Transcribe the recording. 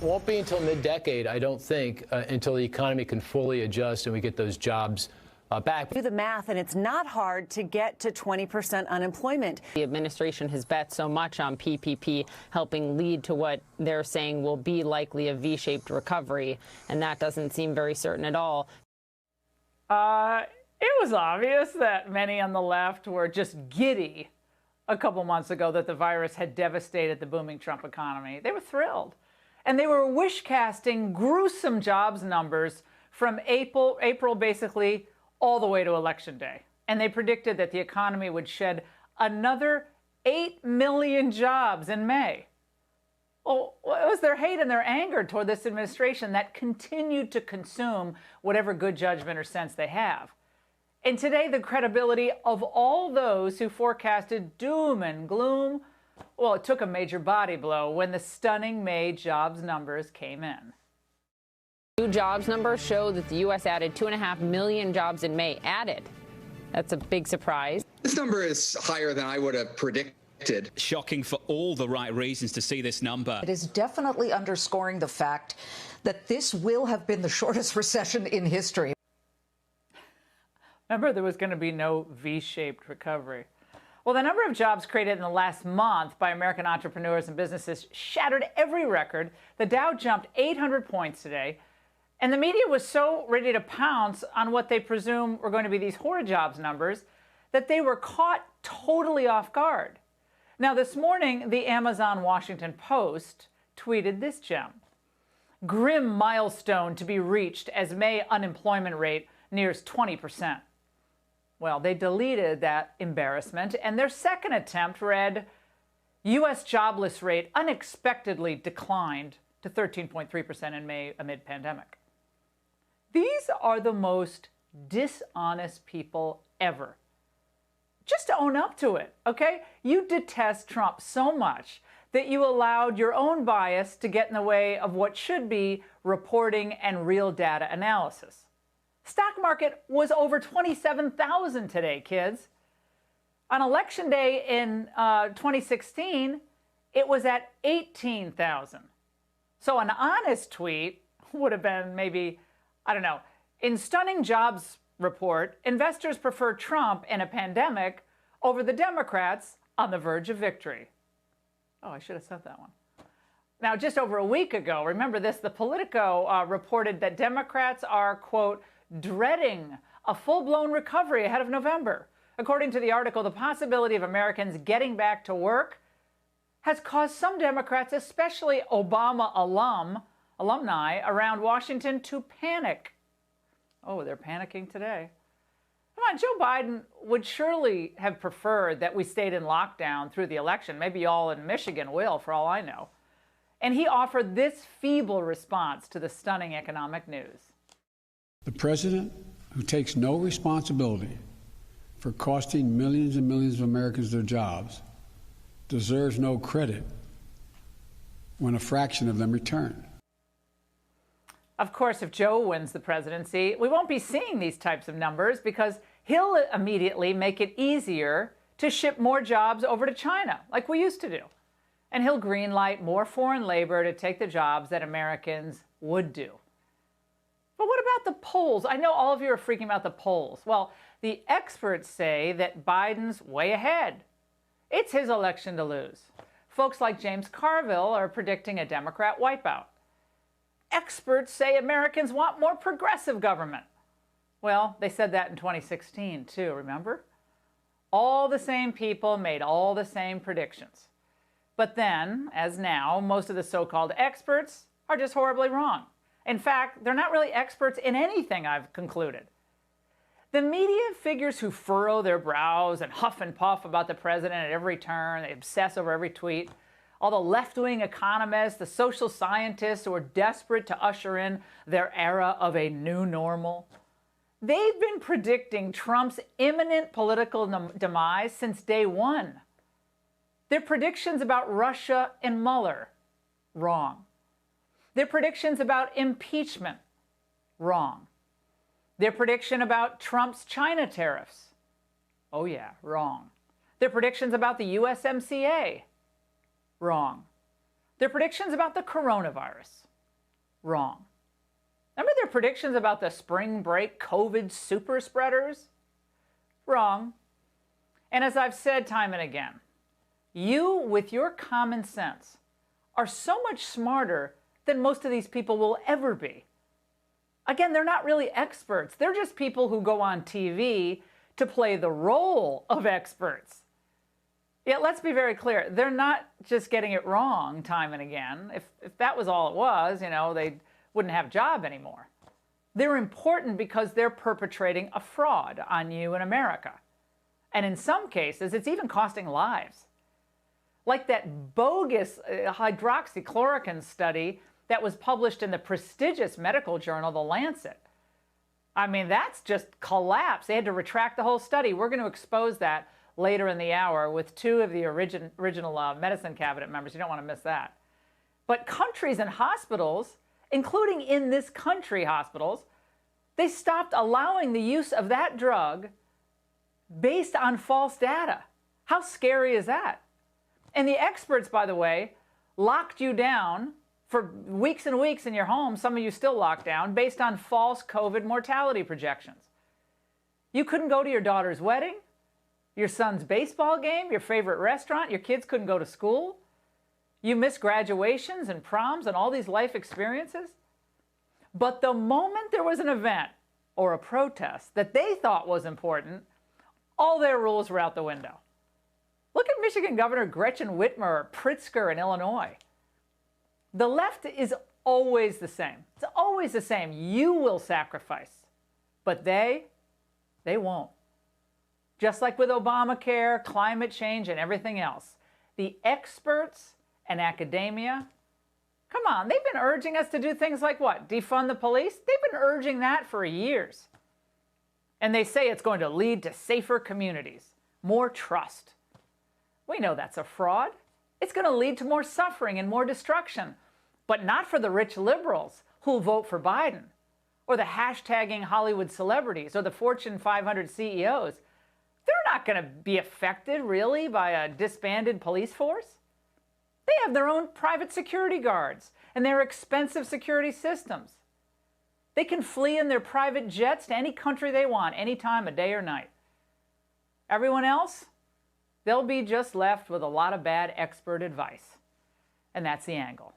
Won't be until mid-decade, I don't think, until the economy can fully adjust and we get those jobs back. Do the math, and it's not hard to get to 20% unemployment. The administration has bet so much on PPP helping lead to what they're saying will be likely a V-shaped recovery, and that doesn't seem very certain at all. It was obvious that many on the left were just giddy a couple months ago that the virus had devastated the booming Trump economy. They were thrilled. And they were wish-casting gruesome jobs numbers from April basically all the way to Election Day. And they predicted that the economy would shed another 8 million jobs in May. Well, it was their hate and their anger toward this administration that continued to consume whatever good judgment or sense they have. And today, the credibility of all those who forecasted doom and gloom, well, it took a major body blow when the stunning May jobs numbers came in. New jobs numbers show that the U.S. added 2.5 million jobs in May. Added. That's a big surprise. This number is higher than I would have predicted. Shocking for all the right reasons to see this number. It is definitely underscoring the fact that this will have been the shortest recession in history. Remember, there was going to be no V-shaped recovery. Well, the number of jobs created in the last month by American entrepreneurs and businesses shattered every record. The Dow jumped 800 points today. And the media was so ready to pounce on what they presume were going to be these horrid jobs numbers that they were caught totally off guard. Now, this morning, the Amazon Washington Post tweeted this gem. Grim milestone to be reached as May unemployment rate nears 20%. Well, they deleted that embarrassment, and their second attempt read, U.S. jobless rate unexpectedly declined to 13.3% in May amid pandemic. These are the most dishonest people ever. Just own up to it, okay? You detest Trump so much that you allowed your own bias to get in the way of what should be reporting and real data analysis. Stock market was over 27,000 today, kids. On Election Day in 2016, it was at 18,000. So an honest tweet would have been maybe, I don't know, in stunning jobs report, investors prefer Trump in a pandemic over the Democrats on the verge of victory. Oh, I should have said that one. Now, just over a week ago, remember this, the Politico reported that Democrats are, quote, dreading a full-blown recovery ahead of November. According to the article, the possibility of Americans getting back to work has caused some Democrats, especially Obama alumni around Washington, to panic. Oh, they're panicking today. Come on, Joe Biden would surely have preferred that we stayed in lockdown through the election. Maybe y'all in Michigan will, for all I know. And he offered this feeble response to the stunning economic news. The president, who takes no responsibility for costing millions and millions of Americans their jobs, deserves no credit when a fraction of them return. Of course, if Joe wins the presidency, we won't be seeing these types of numbers because he'll immediately make it easier to ship more jobs over to China, like we used to do. And he'll greenlight more foreign labor to take the jobs that Americans would do. But what about the polls? I know all of you are freaking about the polls. Well, the experts say that Biden's way ahead. It's his election to lose. Folks like James Carville are predicting a Democrat wipeout. Experts say Americans want more progressive government. Well, they said that in 2016 too, remember? All the same people made all the same predictions. But then, as now, most of the so-called experts are just horribly wrong. In fact, they're not really experts in anything, I've concluded. The media figures who furrow their brows and huff and puff about the president at every turn, they obsess over every tweet, all the left-wing economists, the social scientists who are desperate to usher in their era of a new normal, they've been predicting Trump's imminent political demise since day one. Their predictions about Russia and Mueller, wrong. Their predictions about impeachment, wrong. Their prediction about Trump's China tariffs, oh yeah, wrong. Their predictions about the USMCA, wrong. Their predictions about the coronavirus, wrong. Remember their predictions about the spring break COVID super spreaders? Wrong. And as I've said time and again, you, with your common sense, are so much smarter than most of these people will ever be. Again, they're not really experts. They're just people who go on TV to play the role of experts. Yet let's be very clear, they're not just getting it wrong time and again. If that was all it was, they wouldn't have a job anymore. They're important because they're perpetrating a fraud on you in America. And in some cases, it's even costing lives. Like that bogus hydroxychloroquine study that was published in the prestigious medical journal, The Lancet. I mean, that's just collapse. They had to retract the whole study. We're going to expose that later in the hour with two of the original medicine cabinet members. You don't want to miss that. But countries and hospitals, including in this country hospitals, they stopped allowing the use of that drug based on false data. How scary is that? And the experts, by the way, locked you down for weeks and weeks in your home, some of you still locked down, based on false COVID mortality projections. You couldn't go to your daughter's wedding, your son's baseball game, your favorite restaurant, your kids couldn't go to school. You missed graduations and proms and all these life experiences. But the moment there was an event or a protest that they thought was important, all their rules were out the window. Look at Michigan Governor Gretchen Whitmer or Pritzker in Illinois. The left is always the same. It's always the same. You will sacrifice, but they won't. Just like with Obamacare, climate change, and everything else, the experts and academia, come on, they've been urging us to do things like what? Defund the police? They've been urging that for years. And they say it's going to lead to safer communities, more trust. We know that's a fraud. It's going to lead to more suffering and more destruction, but not for the rich liberals who'll vote for Biden, or the hashtagging Hollywood celebrities, or the Fortune 500 CEOs. They're not going to be affected, really, by a disbanded police force. They have their own private security guards and their expensive security systems. They can flee in their private jets to any country they want, any time of day or night. Everyone else, they'll be just left with a lot of bad expert advice. And that's the angle.